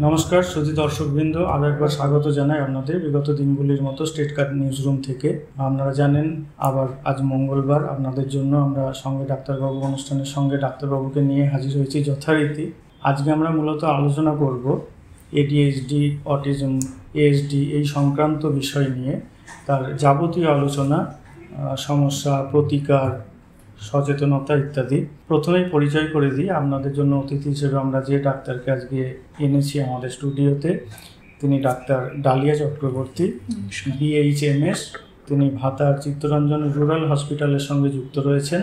নমস্কার সুধী দর্শকবৃন্দ, আরও একবার স্বাগত জানাই আপনাদের বিগত দিনগুলির মতো স্টেট কার্ড নিউজ রুম থেকে। আপনারা জানেন আবার আজ মঙ্গলবার আপনাদের জন্য আমরা সঙ্গে ডাক্তারবাবু অনুষ্ঠানের সঙ্গে ডাক্তারবাবুকে নিয়ে হাজির হয়েছি যথারীতি। আজকে আমরা মূলত আলোচনা করব এডিএইচডি, অটিজম, এএসডি এই সংক্রান্ত বিষয় নিয়ে, তার যাবতীয় আলোচনা, সমস্যা, প্রতিকার, সচেতনতা ইত্যাদি। প্রথমেই পরিচয় করে দিই আপনাদের জন্য অতিথি হিসেবে আমরা যে ডাক্তারকে আজকে এনেছি আমাদের স্টুডিওতে, তিনি ডাক্তার ডালিয়া চক্রবর্তী, BHMS। তিনি ভাতার চিত্তরঞ্জন রুরাল হসপিটালের সঙ্গে যুক্ত রয়েছেন।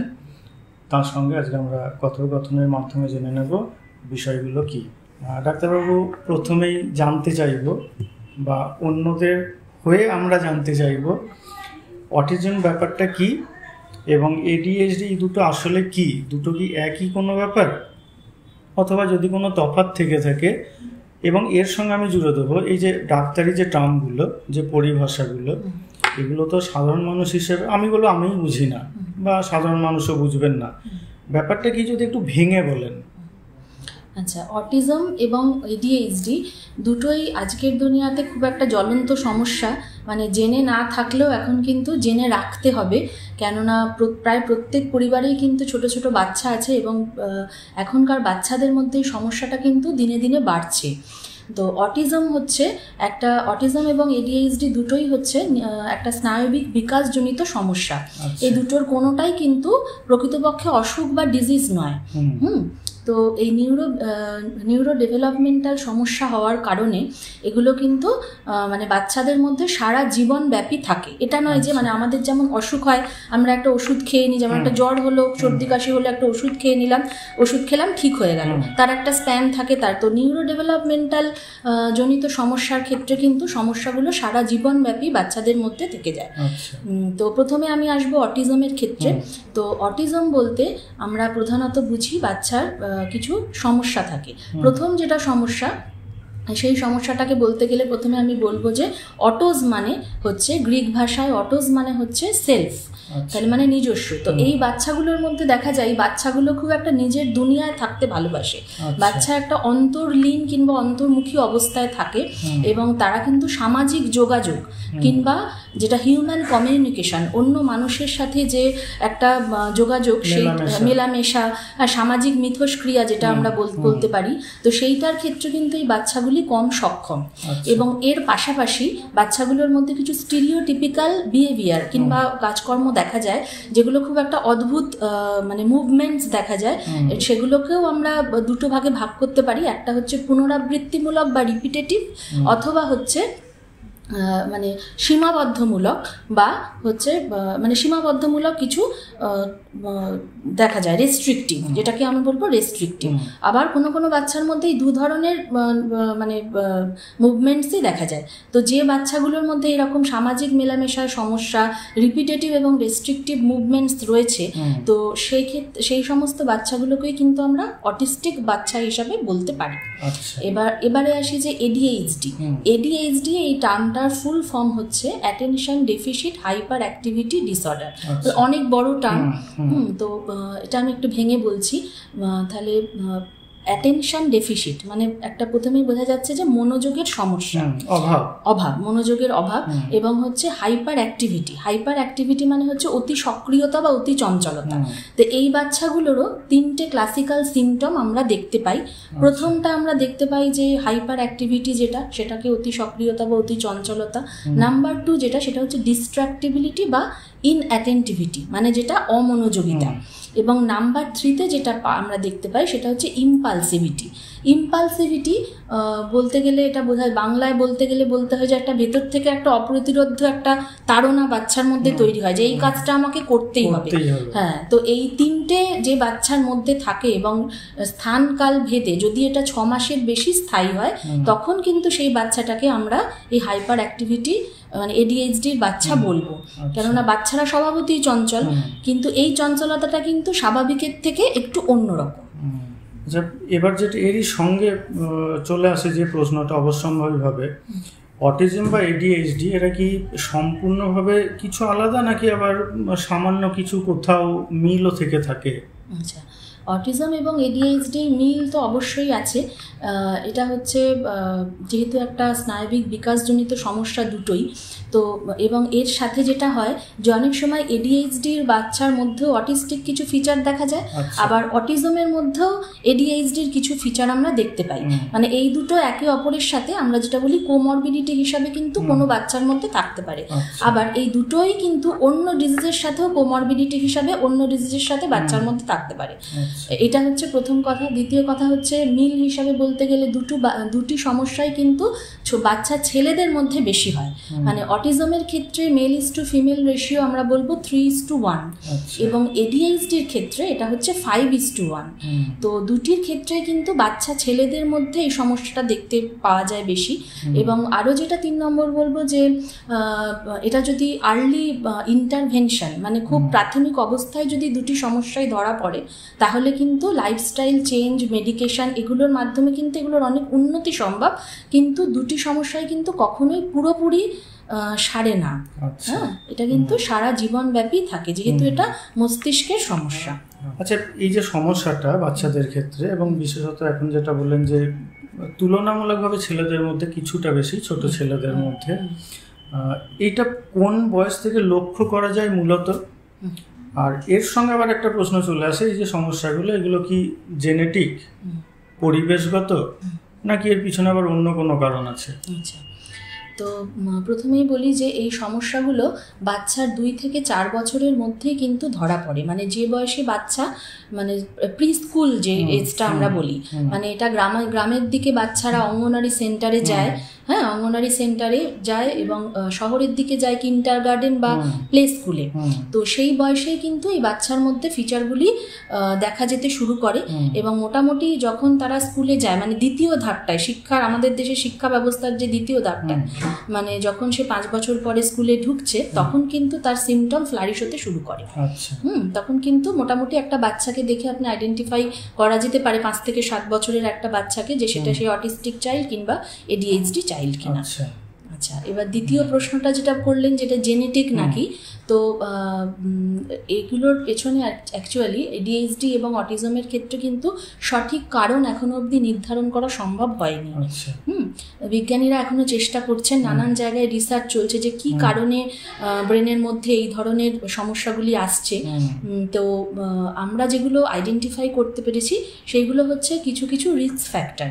তার সঙ্গে আজকে আমরা কথোপকথনের মাধ্যমে জেনে নেব বিষয়গুলো কি। ডাক্তারবাবু, প্রথমেই জানতে চাইব বা অন্যদের হয়ে আমরা জানতে চাইব অটিজম ব্যাপারটা কি এবং ADHD এই দুটো আসলে কি, দুটো কি একই কোনো ব্যাপার, অথবা যদি কোনো তফাৎ থেকে থাকে। এবং এর সঙ্গে আমি জুড়ে দেবো এই যে ডাক্তারি যে টার্মগুলো, যে পরিভাষাগুলো, এগুলো তো সাধারণ মানুষ হিসেবে আমিই বুঝি না বা সাধারণ মানুষও বুঝবেন না। ব্যাপারটা কি যদি একটু ভেঙে বলেন। আচ্ছা, অটিজম এবং ADHD দুটোই আজকের দুনিয়াতে খুব একটা জ্বলন্ত সমস্যা। মানে জেনে না থাকলেও এখন কিন্তু জেনে রাখতে হবে, কেননা প্রায় প্রত্যেক পরিবারেই কিন্তু ছোট ছোট বাচ্চা আছে এবং এখনকার বাচ্চাদের মধ্যে এই সমস্যাটা কিন্তু দিনে দিনে বাড়ছে। তো অটিজম এবং ADHD দুটোই হচ্ছে একটা স্নায়বিক বিকাশজনিত সমস্যা। এই দুটোর কোনোটাই কিন্তু প্রকৃতপক্ষে অসুখ বা ডিজিজ নয়। তো এই নিউরো ডেভেলপমেন্টাল সমস্যা হওয়ার কারণে এগুলো কিন্তু মানে বাচ্চাদের মধ্যে সারা জীবন ব্যাপী থাকে। এটা নয় যে মানে আমাদের যেমন অসুখ হয় আমরা একটা ওষুধ খেয়ে নিই, যেমন একটা জ্বর হলো, সর্দি কাশি হলো, একটা ওষুধ খেয়ে নিলাম, ওষুধ খেলাম, ঠিক হয়ে গেল, তার একটা স্প্যান থাকে তার। তো নিউরো ডেভেলপমেন্টাল জনিত সমস্যার ক্ষেত্রে কিন্তু সমস্যাগুলো সারা জীবন ব্যাপী বাচ্চাদের মধ্যে থেকে যায়। তো প্রথমে আমি আসবো অটিজমের ক্ষেত্রে। তো অটিজম বলতে আমরা প্রধানত বুঝি বাচ্চার কিছু সমস্যা থাকে। প্রথম যেটা সমস্যা, সেই সমস্যাটাকে বলতে গেলে প্রথমে আমি বলবো যে অটোজ মানে হচ্ছে, গ্রিক ভাষায় অটোজ মানে হচ্ছে সেলফ, তাহলে মানে নিজস্ব। তো এই বাচ্চাগুলোর মধ্যে দেখা যায় বাচ্চাগুলো খুব একটা নিজের দুনিয়ায় থাকতে ভালোবাসে। বাচ্চা একটা অন্তর্লীন কিংবা অন্তর্মুখী অবস্থায় থাকে এবং তারা কিন্তু সামাজিক যোগাযোগ কিংবা যেটা হিউম্যান কমিউনিকেশন, অন্য মানুষের সাথে যে একটা যোগাযোগ, সেই মেলামেশা, সামাজিক মিথস্ক্রিয়া যেটা আমরা বলতে পারি, তো সেইটার ক্ষেত্রে কিন্তু এই বাচ্চাগুলি কম সক্ষম। এবং এর পাশাপাশি বাচ্চাগুলোর মধ্যে কিছু স্টিরিওটিপিক্যাল বিহেভিয়ার কিংবা কাজকর্ম দেখা যায় যেগুলো খুব একটা অদ্ভুত মানে মুভমেন্টস দেখা যায়। সেগুলোকেও আমরা দুটো ভাগে ভাগ করতে পারি। একটা হচ্ছে পুনরাবৃত্তিমূলক বা রিপিটেটিভ, অথবা হচ্ছে মানে সীমাবদ্ধমূলক বা হচ্ছে মানে সীমাবদ্ধমূলক কিছু দেখা যায়, রেস্ট্রিকটিভ, যেটাকে আমি বলবো রেস্ট্রিকটিভ। আবার কোনো কোনো বাচ্চার মধ্যে এই দু ধরনের মানে মুভমেন্টসই দেখা যায়। তো যে বাচ্চাগুলোর মধ্যে এরকম সামাজিক মেলামেশার সমস্যা, রিপিটেটিভ এবং রেস্ট্রিকটিভ মুভমেন্টস রয়েছে, তো সেই ক্ষেত্রে সেই সমস্ত বাচ্চাগুলোকেই কিন্তু আমরা অটিস্টিক বাচ্চা হিসাবে বলতে পারি। এবারে আসি যে ADHD এই টার্মটার ফুল ফর্ম হচ্ছে attention deficit hyper activity disorder. অনেক বড় টার্ম। তো এটা আমি একটু ভেঙে বলছি। তাহলে অ্যাটেনশন ডেফিসিট মানে একটা প্রথমেই বোঝা যাচ্ছে যে মনোযোগের সমস্যা, অভাব, মনোযোগের অভাব। এবং হচ্ছে হাইপার অ্যাক্টিভিটি মানে হচ্ছে অতি সক্রিয়তা বা অতি চঞ্চলতা। তো এই বাচ্চাগুলোরও তিনটে ক্লাসিক্যাল সিমটম আমরা দেখতে পাই। প্রথমটা আমরা দেখতে পাই যে হাইপার অ্যাক্টিভিটি, সেটাকে অতি সক্রিয়তা বা অতি চঞ্চলতা। নাম্বার 2 যেটা, সেটা হচ্ছে ডিস্ট্রাক্টিবিলিটি বা ইনঅ্যাটেন্টিভিটি, মানে যেটা অমনোযোগিতা। এবং নাম্বার 3তে যেটা আমরা দেখতে পাই সেটা হচ্ছে ইম্পালসিভিটি বলতে গেলে এটা বোঝায়, বাংলায় বলতে গেলে বলতে হয় যে একটা ভেতর থেকে একটা অপ্রতিরোধ্য একটা তাড়না বাচ্চার মধ্যে তৈরি হয় যে এই কাজটা আমাকে করতেই হবে। হ্যাঁ, তো এই তিনটে যে বাচ্চার মধ্যে থাকে এবং স্থান কাল ভেদে যদি এটা 6 মাসের বেশি স্থায়ী হয়, তখন কিন্তু সেই বাচ্চাটাকে আমরা এই হাইপার অ্যাক্টিভিটি মানে ADHDর বাচ্চা বলবো। কেননা বাচ্চারা স্বভাবতই চঞ্চল, কিন্তু এই চঞ্চলতাটা কিন্তু স্বাভাবিকের থেকে একটু অন্যরকম। এবার যেটা এরই সঙ্গে চলে আসে যে প্রশ্নটা অবশ্যম্ভাবীভাবে, অটিজম বা ADHD এরা কি সম্পূর্ণভাবে কিছু আলাদা নাকি আবার সামান্য কিছু কোথাও মিলও থেকে থাকে? আচ্ছা, অটিজম এবং এডিএইচডি মিল তো অবশ্যই আছে। এটা হচ্ছে যেহেতু একটা স্নায়বিক বিকাশজনিত সমস্যা দুটোই, তো এবং এর সাথে যেটা হয় যে অনেক সময় এডিএইচডির বাচ্চার মধ্যেও অটিস্টিক কিছু ফিচার দেখা যায়, আবার অটিজমের মধ্যেও এডিএইচডির কিছু ফিচার আমরা দেখতে পাই। মানে এই দুটো একে অপরের সাথে আমরা যেটা বলি কোমরবিডিটি হিসাবে কিন্তু কোনো বাচ্চার মধ্যে থাকতে পারে, আবার এই দুটোই কিন্তু অন্য ডিজিজের সাথেও কোমরবিডিটি হিসাবে অন্য ডিজিজের সাথে বাচ্চার মধ্যে থাকতে পারে। এটা হচ্ছে প্রথম কথা। দ্বিতীয় কথা হচ্ছে মিল হিসাবে বলতে গেলে দুটি সমস্যাই কিন্তু বাচ্চা ছেলেদের মধ্যে বেশি হয়। মানে অটিজমের ক্ষেত্রে mail is to female ratio আমরা বলবো 3:1, এবং এডিএইচডির ক্ষেত্রে এটা হচ্ছে 5:1। তো দুটির ক্ষেত্রে কিন্তু বাচ্চা ছেলেদের মধ্যে এই সমস্যাটা দেখতে পাওয়া যায় বেশি। এবং আরও যেটা 3 নম্বর বলবো যে এটা যদি আর্লি ইন্টারভেনশন, মানে খুব প্রাথমিক অবস্থায় যদি দুটি সমস্যায় ধরা পড়ে, তাহলে কিন্তু লাইফস্টাইল চেঞ্জ, মেডিকেশন এগুলোর মাধ্যমে কিন্তু এগুলোর অনেক উন্নতি সম্ভব। কিন্তু দুটি সমস্যায় কিন্তু কখনোই পুরোপুরি সারে না। হ্যাঁ, এটা কিন্তু সারা জীবনব্যাপী থাকে, যেহেতু এটা মস্তিষ্কের সমস্যা। আচ্ছা, এই যে সমস্যাটা বাচ্চাদের ক্ষেত্রে এবং বিশেষত এখন যেটা বললেন যে তুলনামূলকভাবে ছেলেদের মধ্যে কিছুটা বেশি, ছোট ছেলেদের মধ্যে, এটা কোন বয়স থেকে লক্ষ্য করা যায় মূলত? আর এর সঙ্গে আবার একটা প্রশ্ন চলে আসে, এই যে সমস্যাগুলো এগুলো কি জেনেটিক, পরিবেশগত, নাকি এর পিছনে আবার অন্য কোনো কারণ আছে? আচ্ছা, তো প্রথমেই বলি যে এই সমস্যাগুলো বাচ্চার 2 থেকে 4 বছরের মধ্যেই কিন্তু ধরা পড়ে। মানে যে বয়সে বাচ্চা, মানে প্রি স্কুল যে এজটা আমরা বলি, মানে এটা গ্রামের দিকে বাচ্চারা অঙ্গনারী সেন্টারে যায়, হ্যাঁ অঙ্গনারী সেন্টারে যায়, এবং শহরের দিকে যায় কিন্ডারগার্টেন বা প্লে স্কুলে। তো সেই বয়সেই কিন্তু এই বাচ্চার মধ্যে ফিচারগুলি দেখা যেতে শুরু করে। এবং মোটামুটি যখন তারা স্কুলে যায়, মানে দ্বিতীয় ধাপটায় শিক্ষার, আমাদের দেশে শিক্ষা ব্যবস্থার যে দ্বিতীয় ধাপটা, মানে যখন সে 5 বছর পরে স্কুলে ঢুকছে, তখন কিন্তু তার সিমটম ফ্লারিশ হতে শুরু করে। তখন কিন্তু মোটামুটি একটা বাচ্চাকে দেখে আপনি আইডেন্টিফাই করা যেতে পারে 5 থেকে 7 বছরের একটা বাচ্চাকে, যে সেটা সে অটিস্টিক চাইল্ড কিংবা এডিএইচডি চাইল্ড কিনা। আচ্ছা, এবার দ্বিতীয় প্রশ্নটা যেটা করলেন, যেটা জেনেটিক নাকি, তো এগুলোর পেছনে অ্যাকচুয়ালি এডিএইচডি এবং অটিজমের ক্ষেত্রে কিন্তু সঠিক কারণ এখনো অবধি নির্ধারণ করা সম্ভব হয়নি। বিজ্ঞানীরা এখনো চেষ্টা করছেন, নানান জায়গায় রিসার্চ চলছে যে কি কারণে ব্রেনের মধ্যে এই ধরনের সমস্যাগুলি আসছে। তো আমরা যেগুলো আইডেন্টিফাই করতে পেরেছি সেইগুলো হচ্ছে কিছু কিছু রিস্ক ফ্যাক্টর।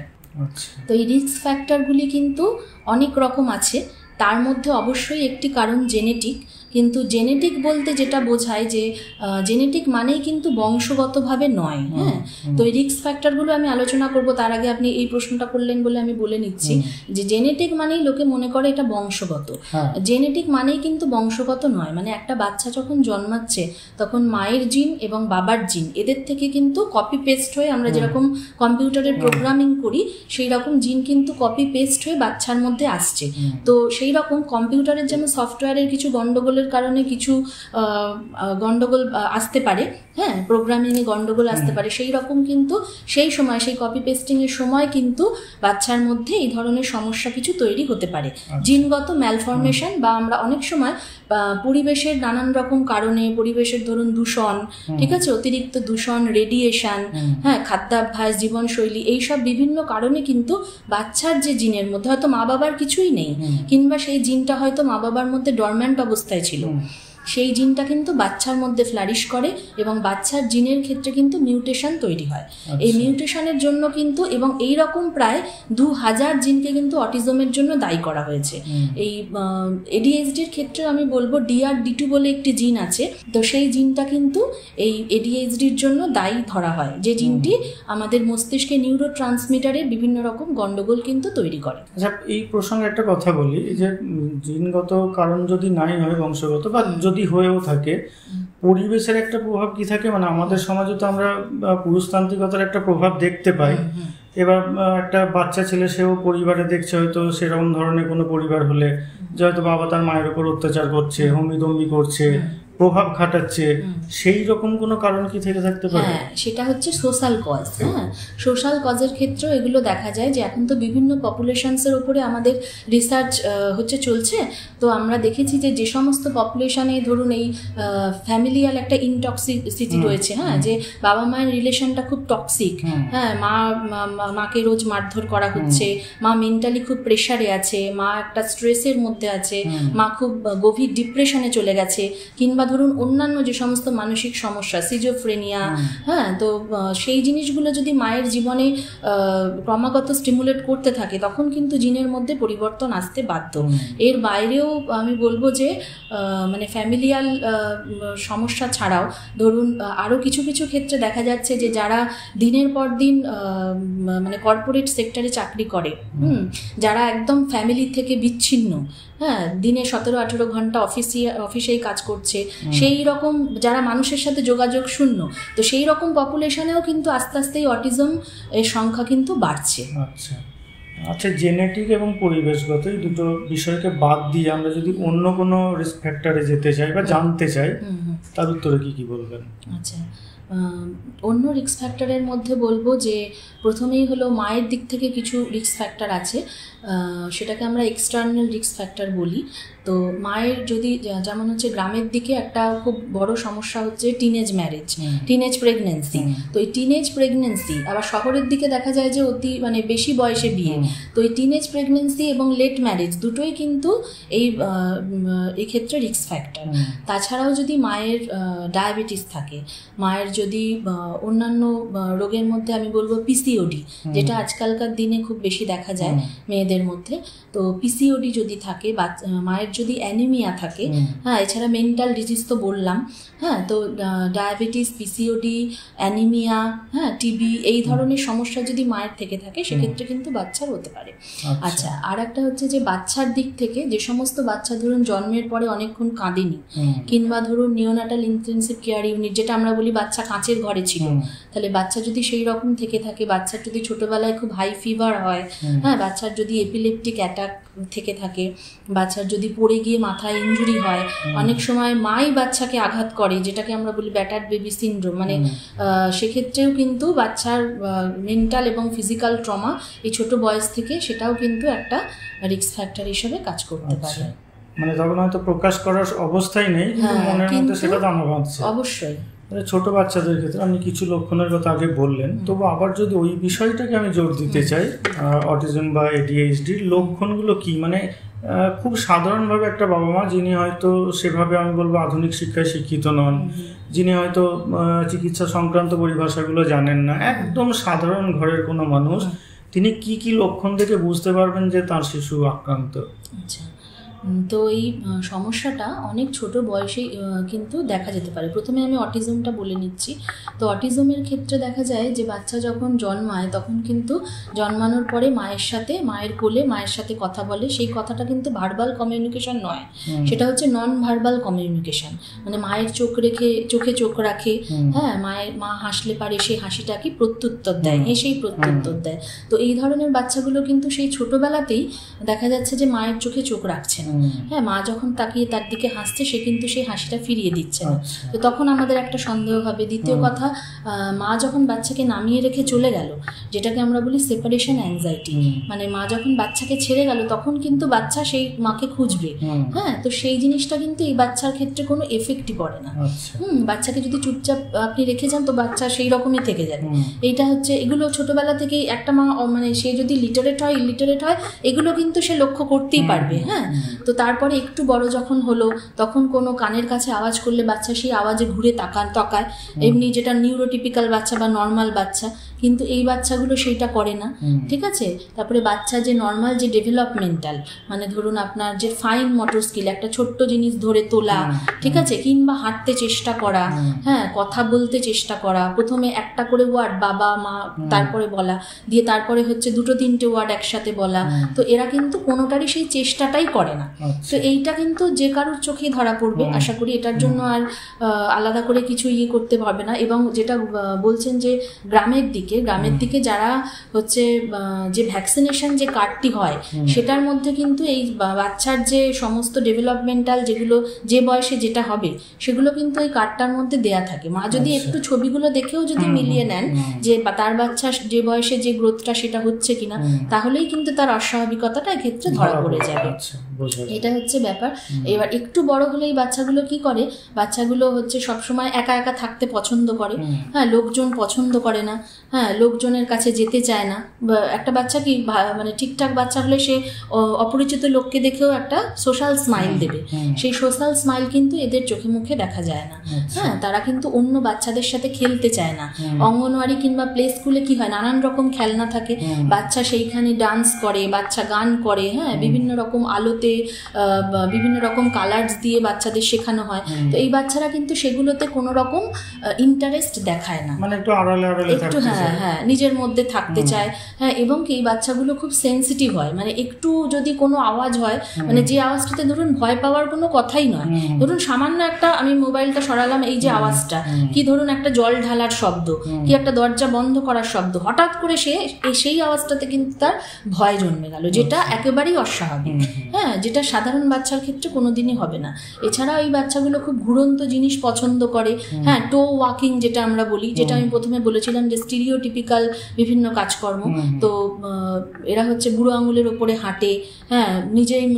তো এই রিস্ক ফ্যাক্টরগুলি কিন্তু অনেক রকম আছে, তার মধ্যে অবশ্যই একটি কারণ জেনেটিক। কিন্তু জেনেটিক বলতে যেটা বোঝায় যে জেনেটিক মানেই কিন্তু বংশগতভাবে নয়। হ্যাঁ, তো এই রিস্ক ফ্যাক্টরগুলো আমি আলোচনা করব, তার আগে আপনি এই প্রশ্নটা করলেন বলে আমি বলে নিচ্ছি যে জেনেটিক মানেই লোকে মনে করে এটা বংশগত। জেনেটিক মানেই কিন্তু বংশগত নয়। মানে একটা বাচ্চা যখন জন্মাচ্ছে তখন মায়ের জিন এবং বাবার জিন এদের থেকে কিন্তু কপি পেস্ট হয়ে, আমরা যেরকম কম্পিউটারের প্রোগ্রামিং করি সেই রকম জিন কিন্তু কপি পেস্ট হয়ে বাচ্চার মধ্যে আসছে। তো সেই রকম কম্পিউটারের যেমন সফটওয়্যারের কিছু গন্ডগোলের কারণে কিছু গন্ডগোল আসতে পারে, হ্যাঁ প্রোগ্রামিংয়ে গন্ডগোল আসতে পারে, সেই রকম কিন্তু সেই সময় সেই কপি পেস্টিংয়ের সময় কিন্তু বাচ্চার মধ্যে এই ধরনের সমস্যা কিছু তৈরি হতে পারে, জিনগত ম্যালফরমেশন। বা আমরা অনেক সময় পরিবেশের নানান রকম কারণে, পরিবেশের ধরুন দূষণ, ঠিক আছে, অতিরিক্ত দূষণ, রেডিয়েশন, হ্যাঁ খাদ্যাভ্যাস, জীবনশৈলী, এইসব বিভিন্ন কারণে কিন্তু বাচ্চার যে জিনের মধ্যে হয়তো মা বাবার কিছুই নেই, কিংবা সেই জিনটা হয়তো মা বাবার মধ্যে ডরম্যান্ট অবস্থায় ছিল, সেই জিনটা কিন্তু বাচ্চার মধ্যে ফ্লারিশ করে এবং বাচ্চার জিনের ক্ষেত্রে কিন্তু মিউটেশন তৈরি হয়। এই মিউটেশনের জন্য কিন্তু, এবং এই রকম প্রায় 2000 জিনকে কিন্তু অটিজমের জন্য দায়ী করা হয়েছে। এই এডিএইচডির ক্ষেত্রে আমি বলবো DRD2 বলে একটি জিন আছে, তো সেই জিনটা কিন্তু এই এডিএইচডির জন্য দায়ী ধরা হয়, যে জিনটি আমাদের মস্তিষ্কে নিউরো ট্রান্সমিটারে বিভিন্ন রকম গন্ডগোল কিন্তু তৈরি করে। আচ্ছা, এই প্রসঙ্গে একটা কথা বলি, যে জিনগত কারণ যদি নাই হয়, বংশগত বা যদি হয়েও থাকে, পরিবেশের একটা প্রভাব কি থাকে? মানে আমাদের সমাজে তো আমরা পুরুষতান্ত্রিকতার একটা প্রভাব দেখতে পাই। এবার একটা বাচ্চা ছেলে, সেও পরিবারে দেখছে হয়তো সেরকম ধরনের কোনো পরিবার হলে যে হয়তো বাবা তার মায়ের উপর অত্যাচার করছে, হমিদম্বি করছে, প্রভাব খাটাচ্ছে, সেই রকম কোনো কারণ কি থেকে থাকতে পারে? হ্যাঁ, সেটা হচ্ছে সোশ্যাল কজ। হ্যাঁ, সোশ্যাল কজের ক্ষেত্রেও এগুলো দেখা যায় যে এখন তো বিভিন্ন পপুলেশনসের উপরে আমাদের রিসার্চ হচ্ছে চলছে। তো আমরা দেখেছি যে যে সমস্ত পপুলেশনে ধরুন এই ফ্যামিলিয়াল একটা ইনটক্সিসিটি রয়েছে, হ্যাঁ, যে বাবা মায়ের রিলেশনটা খুব টক্সিক, হ্যাঁ, মাকে রোজ মারধর করা হচ্ছে, মা মেন্টালি খুব প্রেশারে আছে, মা একটা স্ট্রেসের মধ্যে আছে, মা খুব গভীর ডিপ্রেশনে চলে গেছে, কিংবা ধরুন অন্যান্য যে সমস্ত মানসিক সমস্যা, সিজোফ্রেনিয়া, হ্যাঁ, তো সেই জিনিসগুলো যদি মায়ের জীবনে ক্রমাগত স্টিমুলেট করতে থাকে তখন কিন্তু জিনের মধ্যে পরিবর্তন আসতে বাধ্য। এর বাইরেও আমি বলবো যে মানে ফ্যামিলিয়াল সমস্যা ছাড়াও ধরুন আরও কিছু কিছু ক্ষেত্রে দেখা যাচ্ছে যে যারা দিনের পর দিন মানে কর্পোরেট সেক্টরে চাকরি করে, যারা একদম ফ্যামিলি থেকে বিচ্ছিন্ন, হ্যাঁ, দিনে 17-18 ঘন্টা অফিসেই কাজ করছে, সেই রকম যারা মানুষের সাথে যোগাযোগ শূন্য, তো সেই রকম পপুলেশনেও কিন্তু আস্তে আস্তে এই অটিজম এর সংখ্যা কিন্তু বাড়ছে। আচ্ছা আচ্ছা, জেনেটিক এবং পরিবেশগত এই দুটো বিষয়কে বাদ দিয়ে আমরা যদি অন্য কোনো রিস্ক ফ্যাক্টরে যেতে চাই বা জানতে চাই, তার উত্তরে কি বলবেন? আচ্ছা, অন্য রিস্ক ফ্যাক্টরের মধ্যে বলবো যে প্রথমেই হলো মায়ের দিক থেকে কিছু রিস্ক ফ্যাক্টর আছে, সেটাকে আমরা এক্সটার্নাল রিস্ক ফ্যাক্টর বলি। তো মায়ের যদি যেমন হচ্ছে গ্রামের দিকে একটা খুব বড় সমস্যা হচ্ছে টিনেজ ম্যারেজ, টিনেজ প্রেগনেন্সি। তো এই টিনেজ প্রেগনেন্সি আবার শহরের দিকে দেখা যায় যে অতি মানে বেশি বয়সে বিয়ে। তো এই টিনেজ প্রেগনেন্সি এবং লেট ম্যারেজ দুটোই কিন্তু এই ক্ষেত্রে রিস্ক ফ্যাক্টর। তাছাড়াও যদি মায়ের ডায়াবেটিস থাকে, মায়ের যদি অন্যান্য রোগের মধ্যে আমি বলবো পিসিওডি, যেটা আজকালকার দিনে খুব বেশি দেখা যায় মেয়েদের মধ্যে, তো পিসিওডি যদি থাকে, মায়ের যদি অ্যানিমিয়া থাকে, হ্যাঁ, এছাড়া মেন্টাল ডিজিজ তো বললাম, হ্যাঁ, তো ডায়াবেটিস, পিসিওডি, অ্যানিমিয়া, হ্যাঁ, টিবি, এই ধরনের সমস্যা যদি মায়ের থেকে থাকে সেক্ষেত্রে কিন্তু বাচ্চার হতে পারে। আচ্ছা, আর একটা হচ্ছে যে বাচ্চার দিক থেকে যে সমস্ত বাচ্চা ধরুন জন্মের পরে অনেকক্ষণ কাঁদেনি, কিংবা ধরুন নিওনাটাল ইন্টেনসিভ কেয়ার ইউনিট, যেটা আমরা বলি বাচ্চা কাঁচের ঘরে ছিল, তাহলে বাচ্চা যদি সেই রকম থেকে থাকে, বাচ্চার যদি ছোটবেলায় খুব হাই ফিভার হয়, হ্যাঁ, বাচ্চার যদি এপিলেপটিক অ্যাটাক থেকে থাকে, বাচ্চার যদি পড়ে গিয়ে মাথায় ইনজুরি হয়, অনেক সময় মাই বাচ্চাকে আঘাত করে, যেটাকে আমরা বলি ব্যাটার্ড বেবি সিনড্রোম, মানে সেক্ষেত্রেও কিন্তু বাচ্চার মেন্টাল এবং ফিজিক্যাল ট্রমা এই ছোট বয়স থেকে সেটাও কিন্তু একটা রিস্ক ফ্যাক্টর হিসেবে কাজ করতে পারে। মানে তখন হয়তো প্রকাশ করার অবস্থাই নেই, কিন্তু মনের মধ্যে সেটা দানা বাঁধছে। অবশ্যই ছোট বাচ্চাদের ক্ষেত্রে আপনি কিছু লক্ষণের কথা আগে বললেন, তবু আবার যদি ওই বিষয়টাকে আমি জোর দিতে চাই, অটিজম বা এডিএইচডির লক্ষণগুলো কি? মানে খুব সাধারণভাবে একটা বাবা মা যিনি হয়তো সেভাবে আমি বলবো আধুনিক শিক্ষায় শিক্ষিত নন, যিনি হয়তো চিকিৎসা সংক্রান্ত পরিভাষাগুলো জানেন না, একদম সাধারণ ঘরের কোনো মানুষ, তিনি কি লক্ষণ থেকে বুঝতে পারবেন যে তার শিশু আক্রান্ত? আচ্ছা, তো এই সমস্যাটা অনেক ছোট বয়সেই কিন্তু দেখা যেতে পারে। প্রথমে আমি অটিজমটা বলে নিচ্ছি। তো অটিজমের ক্ষেত্রে দেখা যায় যে বাচ্চা যখন জন্মায় তখন কিন্তু জন্মানোর পরে মায়ের সাথে, মায়ের কোলে মায়ের সাথে কথা বলে, সেই কথাটা কিন্তু ভার্বাল কমিউনিকেশন নয়, সেটা হচ্ছে নন ভার্বাল কমিউনিকেশন। মানে মায়ের চোখে চোখ রাখে, হ্যাঁ, মা হাসলে পারে সেই হাসিটাকে প্রত্যুত্তর দেয়, সেই প্রত্যুত্তর দেয়। তো এই ধরনের বাচ্চাগুলো কিন্তু সেই ছোটবেলাতেই দেখা যাচ্ছে যে মায়ের চোখে চোখ রাখছে না, হ্যাঁ, মা যখন তাকিয়ে তার দিকে হাসছে সে কিন্তু সেই হাসিটা ফিরিয়ে দিচ্ছে না। তো তখন আমাদের একটা সন্দেহ হবে। দ্বিতীয় কথা, মা যখন বাচ্চাকে নামিয়ে রেখে চলে গেল, যেটাকে আমরা বলি সেপারেশন অ্যাংজাইটি, মানে মা যখন বাচ্চাকে ছেড়ে গেল তখন কিন্তু বাচ্চা সেই মাকে খুঁজবে, হ্যাঁ, তো সেই জিনিসটা কিন্তু এই বাচ্চার ক্ষেত্রে কোনো এফেক্টই পড়ে না। বাচ্চাকে যদি চুপচাপ আপনি রেখে যান তো বাচ্চা সেই রকমই থেকে যাবে। এইটা হচ্ছে, এগুলো ছোটবেলা থেকেই একটা মা মানে সে যদি লিটারেট হয়, ইলিটারেট হয়, এগুলো কিন্তু সে লক্ষ্য করতেই পারবে, হ্যাঁ। তো তারপরে একটু বড় যখন হলো তখন কোনো কানের কাছে আওয়াজ করলে বাচ্চা সেই আওয়াজে ঘুরে তাকায়, এমনি যেটা নিউরোটিপিক্যাল বাচ্চা বা নর্মাল বাচ্চা, কিন্তু এই বাচ্চাগুলো সেইটা করে না, ঠিক আছে। তারপরে বাচ্চা যে নর্মাল যে ডেভেলপমেন্টাল, মানে ধরুন আপনার যে ফাইন মোটর স্কিল, একটা ছোট্ট জিনিস ধরে তোলা, ঠিক আছে, কিংবা হাঁটতে চেষ্টা করা, হ্যাঁ, কথা বলতে চেষ্টা করা, প্রথমে একটা করে ওয়ার্ড বাবা মা তারপরে বলা, দিয়ে তারপরে হচ্ছে 2-3টে ওয়ার্ড একসাথে বলা, তো এরা কিন্তু কোনোটারই সেই চেষ্টাটাই করে না। তো এইটা কিন্তু যে কারোর চোখে ধরা পড়বে, আশা করি এটার জন্য আর আলাদা করে কিছু করতে হবে না। এবং যেটা বলছেন যে গ্রামের দিকে গ্রামের দিকে যারা হচ্ছে যে ভ্যাকসিনেশন যে কার্ডটি হয় সেটার মধ্যে কিন্তু এই বাচ্চার যে সমস্ত ডেভেলপমেন্টাল যেগুলো যে বয়সে যেটা হবে সেগুলো কিন্তু এই কার্ডটার মধ্যে দেয়া থাকে। মা যদি একটু ছবিগুলো দেখেও যদি মিলিয়ে নেন যে তার বাচ্চা যে বয়সে যে গ্রোথটা সেটা হচ্ছে কিনা, তাহলেই কিন্তু তার অস্বাভাবিকতাটা এক্ষেত্রে ধরা পড়ে যাবে। এটা হচ্ছে ব্যাপার। এবার একটু বড় হলে এই বাচ্চাগুলো কি করে, বাচ্চাগুলো হচ্ছে সবসময় একা একা থাকতে পছন্দ করে, হ্যাঁ, লোকজন পছন্দ করে না, হ্যাঁ, লোকজনের কাছে যেতে চায় না। একটা বাচ্চা কি মানে ঠিকঠাক বাচ্চা হলে সে অপরিচিত লোককে দেখেও একটা সোশ্যাল স্মাইল দেবে, সেই সোশ্যাল স্মাইল কিন্তু এদের চোখে মুখে দেখা যায় না। হ্যাঁ, তারা কিন্তু অন্য বাচ্চাদের সাথে খেলতে চায় না। অঙ্গনওয়াড়ি কিংবা প্লে স্কুলে কি হয়, নানান রকম খেলনা থাকে, বাচ্চা সেইখানে ডান্স করে, বাচ্চা গান করে, হ্যাঁ, বিভিন্ন রকম আলোতে বিভিন্ন রকম কালার্স দিয়ে বাচ্চাদের শেখানো হয়। তো এই বাচ্চারা কিন্তু সেগুলোতে কোনো রকম ইন্টারেস্ট দেখায় না, মানে একটু আড়ালে আড়ালে একটু হ্যাঁ নিজের মধ্যে থাকতে চায়। হ্যাঁ, এবং কি এই বাচ্চাগুলো খুব সেন্সিটিভ হয়, মানে একটু যদি কোনো আওয়াজ হয়, মানে যে আওয়াজটাতে ধরুন ভয় পাওয়ার কোনো কথাই নয়, ধরুন সামান্য একটা আমি মোবাইলটা সরালাম, এই যে আওয়াজটা, কি ধরুন একটা জল ঢালার শব্দ, কি একটা দরজা বন্ধ করার শব্দ, হঠাৎ করে সেই আওয়াজটাতে কিন্তু তার ভয় জন্মে গেল, যেটা একেবারেই অস্বাভাবিক। হ্যাঁ, যেটা সাধারণ বাচ্চার ক্ষেত্রে কোনোদিনই হবে না। এছাড়াও এই বাচ্চাগুলো খুব ঘুরন্ত জিনিস পছন্দ করে, হ্যাঁ, টো ওয়াকিং যেটা আমরা বলি, যেটা আমি প্রথমে বলেছিলাম যে স্টিরিওটিপিক্যাল বিভিন্ন কাজকর্ম। তো এরা হচ্ছে বুড়ো আঙুলের ওপরে হাঁটে, হ্যাঁ,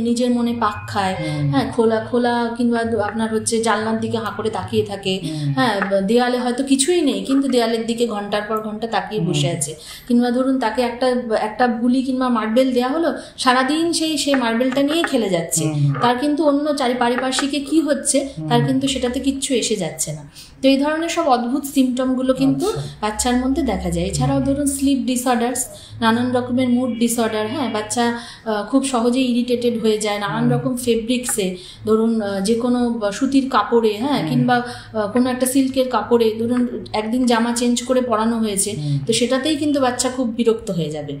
নিজের মনে পাক খায়, হ্যাঁ, খোলা কিংবা আপনার হচ্ছে জানলার দিকে হাঁ করে তাকিয়ে থাকে, হ্যাঁ, দেয়ালে হয়তো কিছুই নেই কিন্তু দেয়ালের দিকে ঘন্টার পর ঘন্টা তাকিয়ে বসে আছে, কিংবা ধরুন তাকে একটা বুলি কিংবা মার্বেল দেয়া হলো, সারাদিন সেই মার্বেলটা নিয়ে খেলে যাচ্ছে, তার কিন্তু অন্য পারিপার্শ্বিকে কি হচ্ছে তার কিন্তু সেটাতে কিচ্ছু এসে যাচ্ছে না। তো এই ধরনের সব অদ্ভুত সিমটমগুলো কিন্তু বাচ্চার মধ্যে দেখা যায়। এছাড়াও ধরুন স্লিপ ডিসঅর্ডার্স, নানান রকমের মুড ডিসঅর্ডার, হ্যাঁ, বাচ্চা খুব সহজেই ইরিটেটেড হয়ে যায় নানান রকম ফেব্রিক্সে, ধরুন যে কোনো সুতির কাপড়ে, হ্যাঁ, কিংবা কোনো একটা সিল্কের কাপড়ে, ধরুন একদিন জামা চেঞ্জ করে পরানো হয়েছে, তো সেটাতেই কিন্তু বাচ্চা খুব বিরক্ত হয়ে যাবে।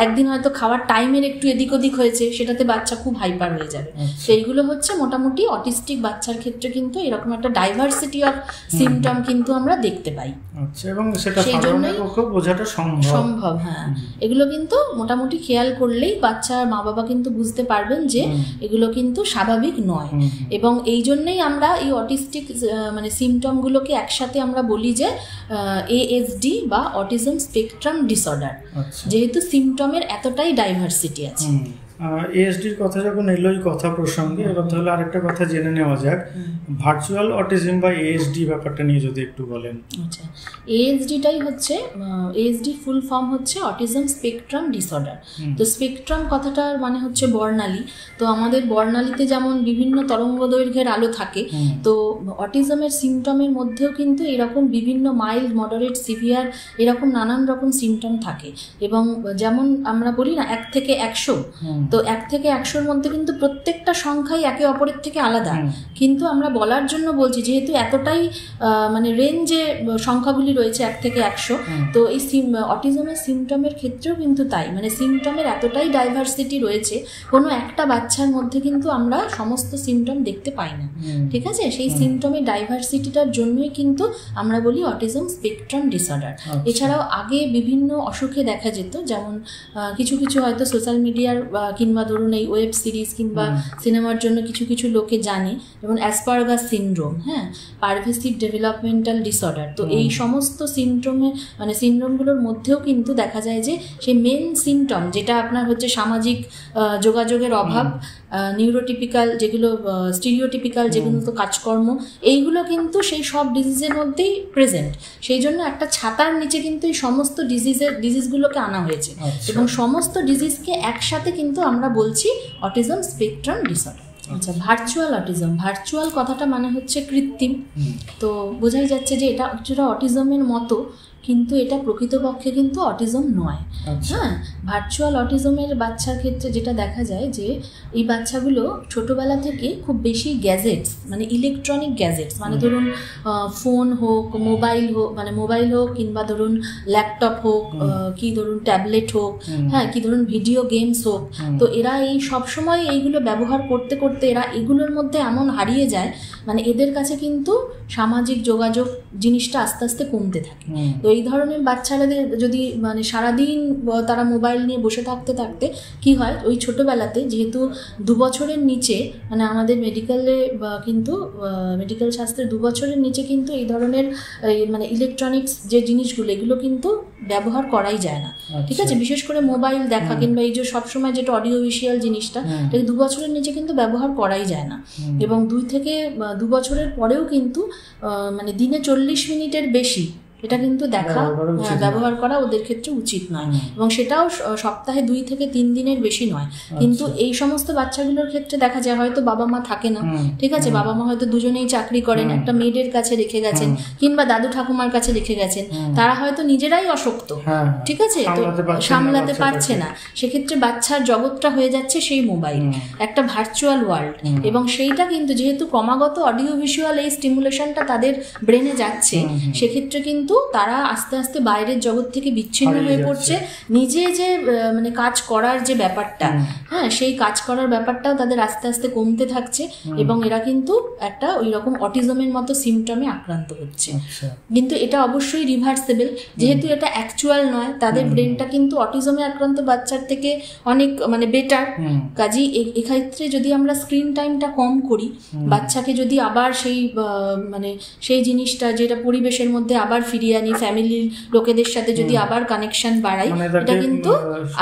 একদিন হয়তো খাওয়ার টাইমের একটু এদিক ওদিক হয়েছে, সেটাতে বাচ্চা খুব হাইপার হয়ে যাবে। তো এইগুলো হচ্ছে মোটামুটি অটিস্টিক বাচ্চার ক্ষেত্রে কিন্তু এরকম একটা ডাইভার্সিটি অফ সিমটম কিন্তু আমরা দেখতে পাই। আচ্ছা, এবং সেটা সাধারণের পক্ষে বোঝাটা সম্ভব। হ্যাঁ, এগুলো কিন্তু মোটামুটি খেয়াল করলেই বাচ্চার মা বাবা কিন্তু বুঝতে পারবেন যে এগুলো কিন্তু স্বাভাবিক নয়। এবং এই জন্যই আমরা এই অটিস্টিক মানে সিমটমগুলোকে একসাথে আমরা বলি যে ASD বা অটিজম স্পেকট্রাম ডিসঅর্ডার, যেহেতু সিমটমের এতটাই ডাইভার্সিটি আছে। ASDর কথা যখন এলোই কথা প্রসঙ্গে, এবার তাহলে আরেকটা কথা জেনে নেওয়া যাক, ভার্চুয়াল অটিজম বা ASD ব্যাপারটা নিয়ে যদি একটু বলেন। আচ্ছা, ASDটাই হচ্ছে, ASD ফুল ফর্ম হচ্ছে অটিজম স্পেকট্রাম ডিসঅর্ডার। তো স্পেকট্রাম কথাটার মানে হচ্ছে বর্ণালী। তো আমাদের বর্ণালীতে যেমন বিভিন্ন তরঙ্গ দৈর্ঘ্যের আলো থাকে, তো অটিজমের সিমটমের মধ্যেও কিন্তু এরকম বিভিন্ন মাইল্ড, মডারেট, সিভিয়ার এরকম নানান রকম সিমটম থাকে। এবং যেমন আমরা বলি না 1 থেকে 100, তো 1 থেকে 100-র মধ্যে কিন্তু প্রত্যেকটা সংখ্যাই একে অপরের থেকে আলাদা, কিন্তু আমরা বলার জন্য বলছি যেহেতু এতটাই মানে রেঞ্জে সংখ্যাগুলি রয়েছে 1 থেকে 100, তো এই অটিজমের সিমটমের ক্ষেত্রেও কিন্তু তাই, মানে সিমটমের এতটাই ডাইভার্সিটি রয়েছে, কোনো একটা বাচ্চার মধ্যে কিন্তু আমরা সমস্ত সিমটম দেখতে পাই না। ঠিক আছে, সেই সিমটমের ডাইভার্সিটিটার জন্যই কিন্তু আমরা বলি অটিজম স্পেকট্রাম ডিসঅর্ডার। এছাড়াও আগে বিভিন্ন অসুখে দেখা যেত, যেমন কিছু হয়তো সোশ্যাল মিডিয়ার কিংবা ধরুন এই ওয়েব সিরিজ কিংবা সিনেমার জন্য কিছু লোকে জানে, যেমন অ্যাসপারগাস সিনড্রোম, হ্যাঁ, পারভেসিভ ডেভেলপমেন্টাল ডিসঅর্ডার। তো এই সমস্ত সিনড্রোমে মানে সিনড্রোমগুলোর মধ্যেও কিন্তু দেখা যায় যে সেই মেন সিমটম যেটা আপনার হচ্ছে সামাজিক যোগাযোগের অভাব, নিউরোটিপিক্যাল যেগুলো, স্টিরিওটিপিক্যাল যেগুলো তো কাজকর্ম, এইগুলো কিন্তু সেই সব ডিজিজের মধ্যেই প্রেজেন্ট। সেই জন্য একটা ছাতার নিচে কিন্তু এই সমস্ত ডিজিজগুলোকে আনা হয়েছে, এবং সমস্ত ডিজিজকে একসাথে কিন্তু আমরা বলছি অটিজম স্পেকট্রাম ডিসঅর্ডার। আচ্ছা, ভার্চুয়াল অটিজম, ভার্চুয়াল কথাটা মানে হচ্ছে কৃত্রিম। তো বোঝাই যাচ্ছে যে এটা অটিজমের মতো, কিন্তু এটা প্রকৃতপক্ষে কিন্তু অটিজম নয়। হ্যাঁ, ভার্চুয়াল অটিজমের বাচ্চার ক্ষেত্রে যেটা দেখা যায় যে এই বাচ্চাগুলো ছোটবেলা থেকে খুব বেশি গ্যাজেটস, মানে ইলেকট্রনিক গ্যাজেটস, মানে ধরুন ফোন হোক, মোবাইল হোক কিংবা ধরুন ল্যাপটপ হোক, কি ধরুন ট্যাবলেট হোক, হ্যাঁ, কি ধরুন ভিডিও গেমস হোক, তো এরা এই সবসময় এইগুলো ব্যবহার করতে করতে এরা এগুলোর মধ্যে এমন হারিয়ে যায়, মানে এদের কাছে কিন্তু সামাজিক যোগাযোগ জিনিসটা আস্তে আস্তে কমতে থাকে। তো এই ধরনের বাচ্চাদের যদি মানে সারাদিন তারা মোবাইল নিয়ে বসে থাকতে থাকতে কি হয়, ওই ছোটোবেলাতে যেহেতু 2 বছরের নিচে মানে আমাদের মেডিকেলে কিন্তু মেডিকেল শাস্ত্রে 2 বছরের নিচে কিন্তু এই ধরনের মানে ইলেকট্রনিক্স যে জিনিসগুলো এগুলো কিন্তু ব্যবহার করাই যায় না, ঠিক আছে? বিশেষ করে মোবাইল দেখা কিংবা এই যে সবসময় যেটা অডিও ভিজুয়াল জিনিসটা, এটা 2 বছরের নিচে কিন্তু ব্যবহার করাই যায় না। এবং 2 বছরের পরেও কিন্তু মানে দিনে 40 মিনিটের বেশি এটা কিন্তু ব্যবহার করা ওদের ক্ষেত্রে উচিত নয়, এবং সেটাও সপ্তাহে 2 থেকে 3 দিনের বেশি নয়। কিন্তু এই সমস্ত বাচ্চাগুলোর ক্ষেত্রে দেখা যায় হয়তো বাবা মা থাকে না, ঠিক আছে, বাবা মা হয়তো দুজনেই চাকরি করেন, একটা মেয়েদের কাছে রেখে গেছেন কিংবা দাদু ঠাকুমার কাছে রেখে গেছেন, তারা হয়তো নিজেরাই অশক্ত, ঠিক আছে, তো সামলাতে পারছে না। সেক্ষেত্রে বাচ্চার জগৎটা হয়ে যাচ্ছে সেই মোবাইল, একটা ভার্চুয়াল ওয়ার্ল্ড, এবং সেইটা কিন্তু যেহেতু ক্রমাগত অডিও ভিজুয়াল এই স্টিমুলেশনটা তাদের ব্রেনে যাচ্ছে, সেক্ষেত্রে কিন্তু তারা আস্তে আস্তে বাইরের জগৎ থেকে বিচ্ছিন্ন হয়ে পড়ছে। নিজে যে মানে কাজ করার যে ব্যাপারটা, হ্যাঁ, সেই কাজ করার ব্যাপারটাও তাদের আস্তে আস্তে কমতে থাকছে, এবং এরা কিন্তু একটা ওই রকম অটিজমের মতো সিমটমে আক্রান্ত হচ্ছে। কিন্তু এটা অবশ্যই রিভার্সেবল, যেহেতু এটা অ্যাকচুয়াল নয়, তাদের ব্রেনটা কিন্তু অটিজমে আক্রান্ত বাচ্চার থেকে অনেক মানে বেটার। কাজেই এক্ষেত্রে যদি আমরা স্ক্রিন টাইমটা কম করি, বাচ্চাকে যদি আবার সেই মানে সেই জিনিসটা যেটা পরিবেশের মধ্যে আবার ফিরিয়ে আনি, ফ্যামিলির লোকেদের সাথে যদি আবার কানেকশন বাড়াই, এটা কিন্তু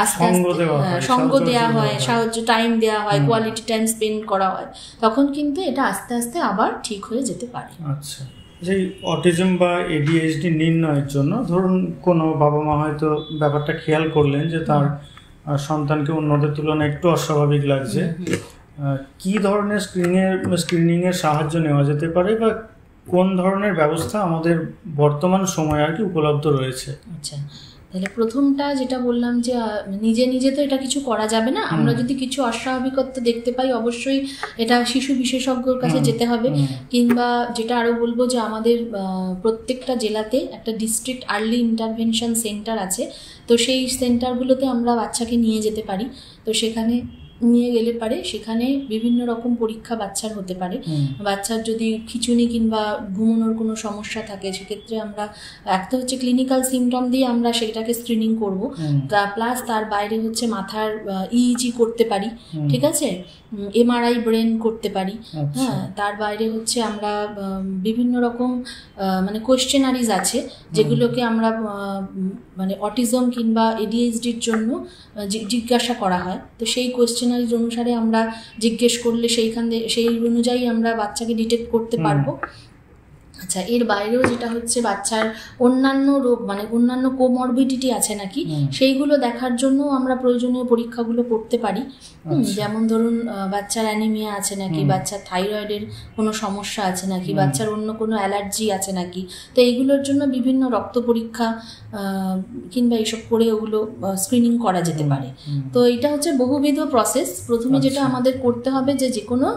আস্তে আস্তে সঙ্গ দেওয়া হয়, সাহায্য টাইম দেওয়া হয়, কোয়ালিটি টাইম স্পেন্ড করা হয়, তখন কিন্তু এটা আস্তে আস্তে আবার ঠিক হয়ে যেতে পারে। আচ্ছা, যে অটিজম বা এডিএইচডি নির্ণয়ের জন্য ধরুন কোনো বাবা মা হয়তো ব্যাপারটা খেয়াল করলেন যে তার সন্তানকে অন্যদের তুলনায় একটু অস্বাভাবিক লাগছে, কি ধরনের স্ক্রিনিংয়ের সাহায্য নেওয়া যেতে পারে বা কোন ধরনের ব্যবস্থা আমাদের বর্তমান সময়ে আর কি উপলব্ধ রয়েছে? আচ্ছা, তাহলে প্রথমটা যেটা বললাম যে নিজে নিজে তো এটা কিছু করা যাবে না, আমরা যদি কিছু অস্বাভাবিকত্ব দেখতে পাই অবশ্যই এটা শিশু বিশেষজ্ঞর কাছে যেতে হবে, কিংবা যেটা আরও বলবো যে আমাদের প্রত্যেকটা জেলাতে একটা ডিস্ট্রিক্ট আর্লি ইন্টারভেনশন সেন্টার আছে, তো সেই সেন্টারগুলোতে আমরা বাচ্চাকে নিয়ে যেতে পারি। তো সেখানে নিয়ে গেলে পারে সেখানে বিভিন্ন রকম পরীক্ষা বাচ্চার হতে পারে। বাচ্চার যদি খিঁচুনি কিংবা ঘুমানোর কোনো সমস্যা থাকে, সেক্ষেত্রে আমরা একটা হচ্ছে ক্লিনিক্যাল সিমটম দিয়ে আমরা সেটাকে স্ক্রিনিং করব, প্লাস তার বাইরে হচ্ছে মাথার ইইজি করতে পারি, ঠিক আছে, এমআরআই ব্রেন করতে পারি, হ্যাঁ, তার বাইরে হচ্ছে আমরা বিভিন্ন রকম মানে কোয়েশ্চেনারিজ আছে যেগুলোকে আমরা মানে অটিজম কিংবা এডিএইচডির জন্য জিজ্ঞাসা করা হয়। তো সেই কোয়েশ্চেনারিজ অনুসারে আমরা জিজ্ঞেস করলে সেই অনুযায়ী আমরা বাচ্চাকে ডিটেক্ট করতে পারবো। আচ্ছা, এর বাইরেও যেটা হচ্ছে বাচ্চার অন্যান্য রোগ মানে অন্যান্য কোমরবিডিটি আছে নাকি সেইগুলো দেখার জন্য আমরা প্রয়োজনীয় পরীক্ষাগুলো করতে পারি। যেমন ধরুন বাচ্চার অ্যানিমিয়া আছে নাকি, বাচ্চার থাইরয়েডের কোনো সমস্যা আছে নাকি, বাচ্চার অন্য কোনো অ্যালার্জি আছে নাকি, তো এইগুলোর জন্য বিভিন্ন রক্ত পরীক্ষা কিংবা এইসব করে ওগুলো স্ক্রিনিং করা যেতে পারে। তো এটা হচ্ছে বহুবিধ প্রসেস। প্রথমে যেটা আমাদের করতে হবে যে কোনো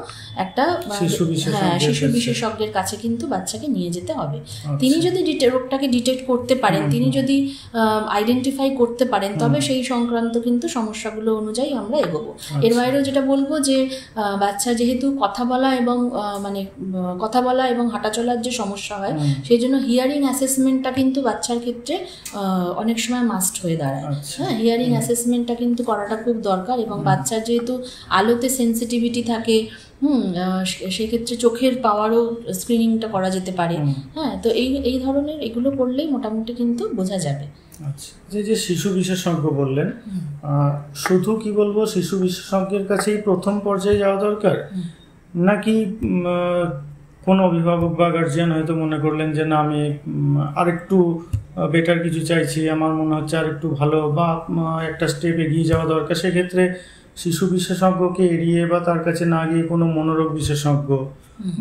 একটা শিশু বিশেষজ্ঞের কাছে কিন্তু বাচ্চাকে নিয়ে যেতে হবে। তিনি যদি রোগটাকে ডিটেক্ট করতে পারেন, তিনি যদি আইডেন্টিফাই করতে পারেন, তবে সেই সংক্রান্ত কিন্তু সমস্যাগুলো অনুযায়ী আমরা এগোবো। এর বাইরেও যেটা বলবো যে বাচ্চা যেহেতু কথা বলা এবং হাঁটাচলার যে সমস্যা হয়, সেই জন্য হিয়ারিং অ্যাসেসমেন্টটা কিন্তু বাচ্চার ক্ষেত্রে অনেক সময় মাস্ট হয়ে দাঁড়ায়। হ্যাঁ, হিয়ারিং অ্যাসেসমেন্টটা কিন্তু করাটা খুব দরকার, এবং বাচ্চার যেহেতু আলোতে সেন্সিটিভিটি থাকে, সেক্ষেত্রে চোখের পাওয়ারও স্ক্রিনিংটা করা যেতে পারে। হ্যাঁ, তো এই ধরনের এগুলো করলেই মোটামুটি কিন্তু বোঝা যাবে। আচ্ছা, যে শিশু বিশেষজ্ঞ বললেন, শুধু কি বলবো শিশু বিশেষজ্ঞের কাছেই প্রথম পর্যায়ে যাওয়া দরকার, নাকি কোনো অভিভাবক বা গার্জিয়ান হয়তো মনে করলেন যে না আমি আরেকটু বেটার কিছু চাইছি, আমার মনে হচ্ছে আরেকটু ভালো বা একটা স্টেপ এগিয়ে যাওয়া দরকার, সেক্ষেত্রে শিশু বিশেষজ্ঞকে এড়িয়ে বা তার কাছে না গিয়ে কোনো মনোরোগ বিশেষজ্ঞ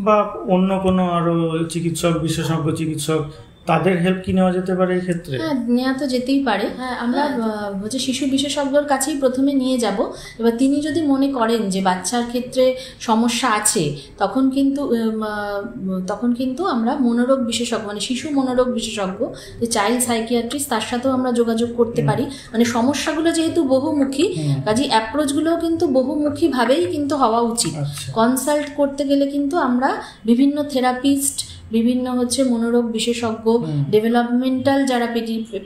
বা অন্য কোনো আরো চিকিৎসক তাদের হেল্প কি নেওয়া যেতে পারে এই ক্ষেত্রে? হ্যাঁ, নেওয়া তো যেতেই পারে। হ্যাঁ, আমরা হচ্ছে শিশু বিশেষজ্ঞর কাছেই প্রথমে নিয়ে যাব। এবার তিনি যদি মনে করেন যে বাচ্চার ক্ষেত্রে সমস্যা আছে, তখন কিন্তু আমরা মনোরোগ বিশেষজ্ঞ মানে শিশু মনোরোগ বিশেষজ্ঞ যে চাইল্ড সাইকিয়াট্রিস্ট, তার সাথেও আমরা যোগাযোগ করতে পারি। মানে সমস্যাগুলো যেহেতু বহুমুখী, কাজে অ্যাপ্রোচগুলোও কিন্তু বহুমুখীভাবেই কিন্তু হওয়া উচিত। কনসাল্ট করতে গেলে কিন্তু আমরা বিভিন্ন থেরাপিস্ট বিভিন্ন হচ্ছে মনোরোগ বিশেষজ্ঞ, ডেভেলপমেন্টাল যারা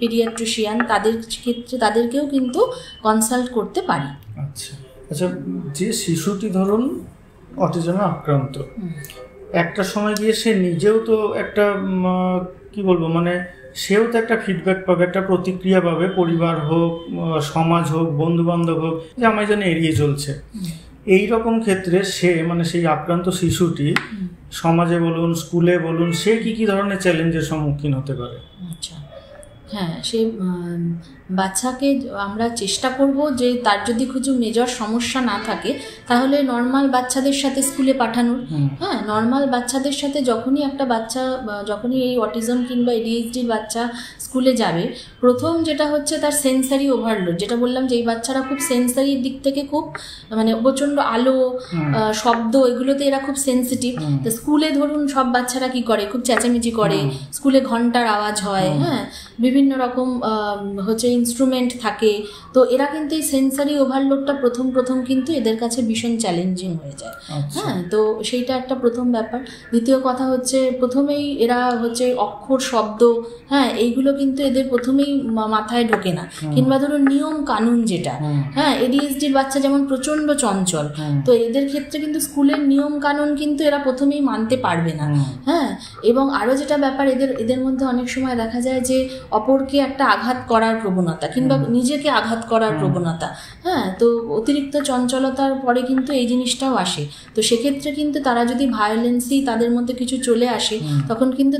পেডিয়াট্রিশিয়ান, তাদের ক্ষেত্রে তাদেরকেও কিন্তু কনসাল্ট করতে পারি। আচ্ছা আচ্ছা, যে শিশুটি ধরুন অটিজমে আক্রান্ত, একটা সময় গিয়ে সে নিজেও তো একটা কি বলবো, মানে সেও তো একটা ফিডব্যাক পাবে, একটা প্রতিক্রিয়া পাবে, পরিবার হোক, সমাজ হোক, বন্ধু বান্ধব হোক, যে আমায় যেন এড়িয়ে চলছে। এই রকম ক্ষেত্রে সে, মানে সেই আক্রান্ত শিশুটি সমাজে বলুন, স্কুলে বলুন, সে কি কি ধরনের চ্যালেঞ্জের সম্মুখীন হতে পারে? আচ্ছা, হ্যাঁ, সে বাচ্চাকে আমরা চেষ্টা করব যে তার যদি কিছু মেজর সমস্যা না থাকে তাহলে নর্মাল বাচ্চাদের সাথে স্কুলে পাঠানোর। হ্যাঁ, নর্মাল বাচ্চাদের সাথে যখনই একটা বাচ্চা, যখনই এই অটিজম কিংবা এডিএইচডির বাচ্চা স্কুলে যাবে, প্রথম যেটা হচ্ছে তার সেন্সারি ওভারলোড, যেটা বললাম যে এই বাচ্চারা খুব সেন্সারির দিক থেকে খুব মানে প্রচণ্ড আলো, শব্দ, এগুলোতে এরা খুব সেন্সিটিভ। তো স্কুলে ধরুন সব বাচ্চারা কি করে, খুব চেঁচামেচি করে, স্কুলে ঘন্টার আওয়াজ হয়, হ্যাঁ, বিভিন্ন রকম হচ্ছে ইনস্ট্রুমেন্ট থাকে, তো এরা কিন্তু এই সেন্সারি ওভারলোডটা প্রথম কিন্তু এদের কাছে ভীষণ চ্যালেঞ্জিং হয়ে যায়। হ্যাঁ, তো সেইটা একটা প্রথম ব্যাপার। দ্বিতীয় কথা হচ্ছে প্রথমেই এরা হচ্ছে অক্ষর, শব্দ, হ্যাঁ, এইগুলো কিন্তু এদের প্রথমেই মাথায় ঢোকে না, কিংবা ধরুন নিয়ম কানুন যেটা, হ্যাঁ, এডিএইচডির বাচ্চা যেমন প্রচণ্ড চঞ্চল, তো এদের ক্ষেত্রে কিন্তু স্কুলের নিয়ম কানুন কিন্তু এরা প্রথমেই মানতে পারবে না। হ্যাঁ, এবং আরও যেটা ব্যাপার, এদের মধ্যে অনেক সময় দেখা যায় যে অপরকে একটা আঘাত করার প্রবণতা কিংবা নিজেকে আঘাত করার প্রবণতা। হ্যাঁ, তো অতিরিক্ত চঞ্চলতার পরে কিন্তু এই জিনিসটাও আসে। তো সেক্ষেত্রে কিন্তু তারা যদি ভায়োলেন্সই তাদের মধ্যে কিছু চলে আসে, তখন কিন্তু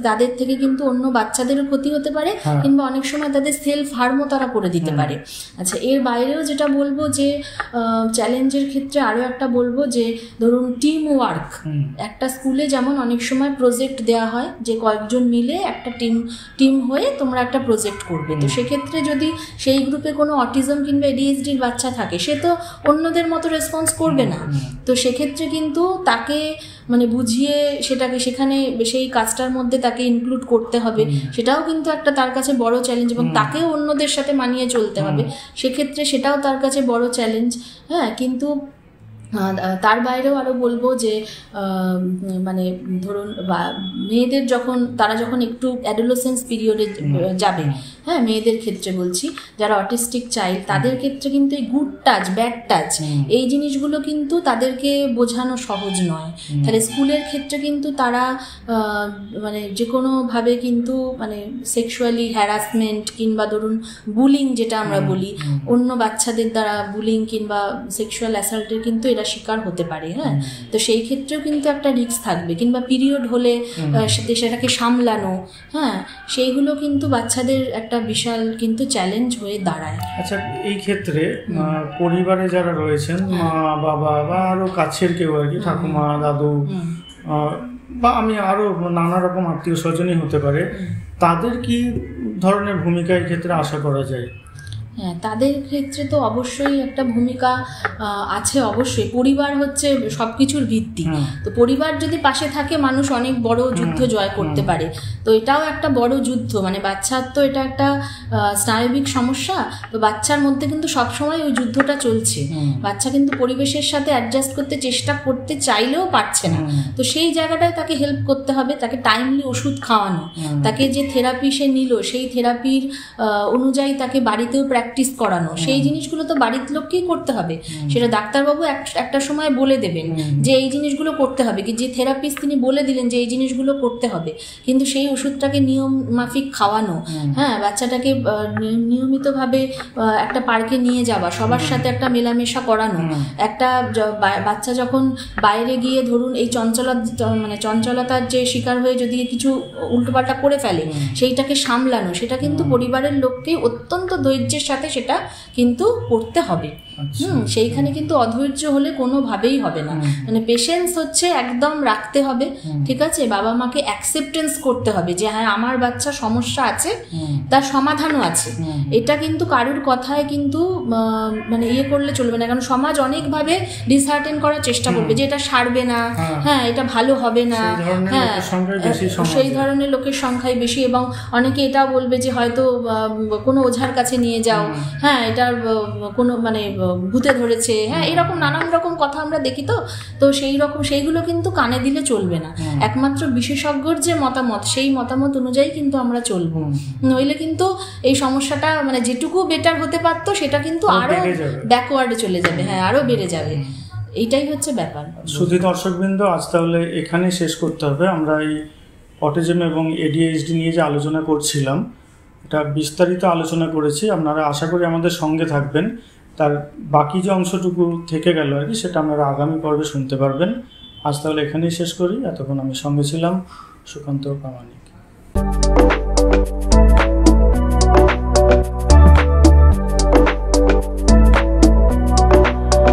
তাদের থেকে কিন্তু অন্য বাচ্চাদেরও ক্ষতি হতে পারে, কিংবা অনেক সময় তাদের সেলফ হার্মও তারা করে দিতে পারে। আচ্ছা, এর বাইরেও যেটা বলবো যে চ্যালেঞ্জের ক্ষেত্রে আরও একটা বলবো যে ধরুন টিম ওয়ার্ক, একটা স্কুলে যেমন অনেক সময় প্রজেক্ট দেওয়া হয় যে কয়েকজন মিলে একটা টিম হয়ে তোমরা একটা প্রজেক্ট করবে। তো সেক্ষেত্রে যদি সেই গ্রুপে কোনো অটিজম কিংবা এডিএইচডির বাচ্চা থাকে, সে তো অন্যদের মতো রেসপন্স করবে না। তো সেক্ষেত্রে কিন্তু তাকে মানে বুঝিয়ে সেখানে সেই কাজটার মধ্যে তাকে ইনক্লুড করতে হবে, সেটাও কিন্তু একটা তার কাছে বড় চ্যালেঞ্জ, এবং তাকেও অন্যদের সাথে মানিয়ে চলতে হবে, সেক্ষেত্রে সেটাও তার কাছে বড় চ্যালেঞ্জ। হ্যাঁ, কিন্তু তার বাইরেও আরও বলবো যে মানে ধরুন মেয়েদের তারা যখন একটু অ্যাডোলেসেন্স পিরিয়ডে যাবে, হ্যাঁ, মেয়েদের ক্ষেত্রে বলছি, যারা অটিস্টিক চাইল্ড, তাদের ক্ষেত্রে কিন্তু এই গুড টাচ, ব্যাড টাচ, এই জিনিসগুলো কিন্তু তাদেরকে বোঝানো সহজ নয়। তাহলে স্কুলের ক্ষেত্রে কিন্তু তারা মানে যে কোনোভাবে কিন্তু মানে সেক্সুয়ালি হ্যারাসমেন্ট কিংবা ধরুন বুলিং, যেটা আমরা বলি, অন্য বাচ্চাদের দ্বারা বুলিং কিংবা সেক্সুয়াল অ্যাসাল্টের কিন্তু এরা শিকার হতে পারে। হ্যাঁ, তো সেই ক্ষেত্রেও কিন্তু একটা রিস্ক থাকবে, কিংবা পিরিয়ড হলে সেটাকে সামলানো, হ্যাঁ, সেইগুলো কিন্তু বাচ্চাদের একটা বিশাল কিন্তু চ্যালেঞ্জ হয়ে দাঁড়ায়। আচ্ছা, এই ক্ষেত্রে পরিবারে যারা রয়েছেন, মা বাবা বা আরো কাছের কেউ আর কি, ঠাকুমা, দাদু, বা আমি আরো নানা রকম আত্মীয় স্বজনই হতে পারে, তাদের কি ধরনের ভূমিকা এই ক্ষেত্রে আশা করা যায়? হ্যাঁ, তাদের ক্ষেত্রে তো অবশ্যই একটা ভূমিকা আছে। অবশ্যই পরিবার হচ্ছে সব কিছুর ভিত্তি। তো পরিবার যদি পাশে থাকে, মানুষ অনেক বড় যুদ্ধ জয় করতে পারে। তো এটাও একটা বড় যুদ্ধ, মানে বাচ্চার তো এটা একটা স্নায়বিক সমস্যা, তো বাচ্চার মধ্যে কিন্তু সবসময় ওই যুদ্ধটা চলছে। বাচ্চা কিন্তু পরিবেশের সাথে অ্যাডজাস্ট করতে চাইলেও পারছে না। তো সেই জায়গাটায় তাকে হেল্প করতে হবে, তাকে টাইমলি ওষুধ খাওয়ানো, তাকে যে থেরাপি সে নিল সেই থেরাপির অনুযায়ী তাকে বাড়িতেও প্র্যাকটিস করানো, সেই জিনিসগুলো তো বাড়ির লোককেই করতে হবে। সেটা ডাক্তারবাবু একটা সময় বলে দেবেন যে এই জিনিসগুলো করতে হবে, কি যে থেরাপিস্ট তিনি বলে দিলেন যে এই জিনিসগুলো করতে হবে, কিন্তু সেই ওষুধটাকে নিয়ম মাফিক খাওয়ানো, হ্যাঁ, বাচ্চাটাকে নিয়মিতভাবে একটা পার্কে নিয়ে যাওয়া, সবার সাথে একটা মেলামেশা করানো, একটা বাচ্চা যখন বাইরে গিয়ে ধরুন এই চঞ্চলতার যে শিকার হয়ে যদি কিছু উল্টোপাল্টা করে ফেলে, সেইটাকে সামলানো, সেটা কিন্তু পরিবারের লোককে অত্যন্ত ধৈর্যের সাথে সেটা কিন্তু করতে হবে। সেইখানে কিন্তু অধৈর্য হলে কোনোভাবেই হবে না, মানে পেশেন্স হচ্ছে একদম রাখতে হবে। ঠিক আছে, বাবা মাকে অ্যাকসেপ্টেন্স করতে হবে যে হ্যাঁ, আমার বাচ্চা সমস্যা আছে, তার সমাধানও আছে। এটা কিন্তু কারুর কথায় কিন্তু মানে করলে চলবে না, কারণ সমাজ অনেকভাবে ডিসহার্টেন করার চেষ্টা করবে যে এটা সারবে না, হ্যাঁ, এটা ভালো হবে না, হ্যাঁ, সেই ধরনের লোকের সংখ্যাই বেশি। এবং অনেকে এটাও বলবে যে হয়তো কোনো ওঝার কাছে নিয়ে যাও, হ্যাঁ, এটার কোনো মানে ভূতে ধরেছে, হ্যাঁ এরকম নানান রকম কথা আমরা দেখি। তো সেইগুলো কিন্তু কানে দিলে চলবে না। একমাত্র বিশেষজ্ঞর যে মতামত, সেই মতামত অনুযায়ী কিন্তু আমরা চলবো, নইলে কিন্তু এই সমস্যাটা মানে যেটুকু বেটার হতে পারতো সেটা কিন্তু আরো ব্যাকওয়ার্ডে চলে যাবে, হ্যাঁ আরো বেড়ে যাবে। এইটাই হচ্ছে ব্যাপার। শুধু দর্শকবৃন্দ, আজ তাহলে এখানেই শেষ করতে হবে। আমরা এই অটিজম এবং ADHD নিয়ে যে আলোচনা করছিলাম, এটা বিস্তারিত আলোচনা করেছি। আপনারা আশা করি আমাদের সঙ্গে থাকবেন। তার বাকি যে অংশটুকু থেকে গেল আর কি, সেটা আপনারা আগামী পর্বে শুনতে পারবেন। আজ তাহলে এখানেই শেষ করি। এতক্ষণ আমি সঙ্গে ছিলাম সুকান্ত প্রামাণিক।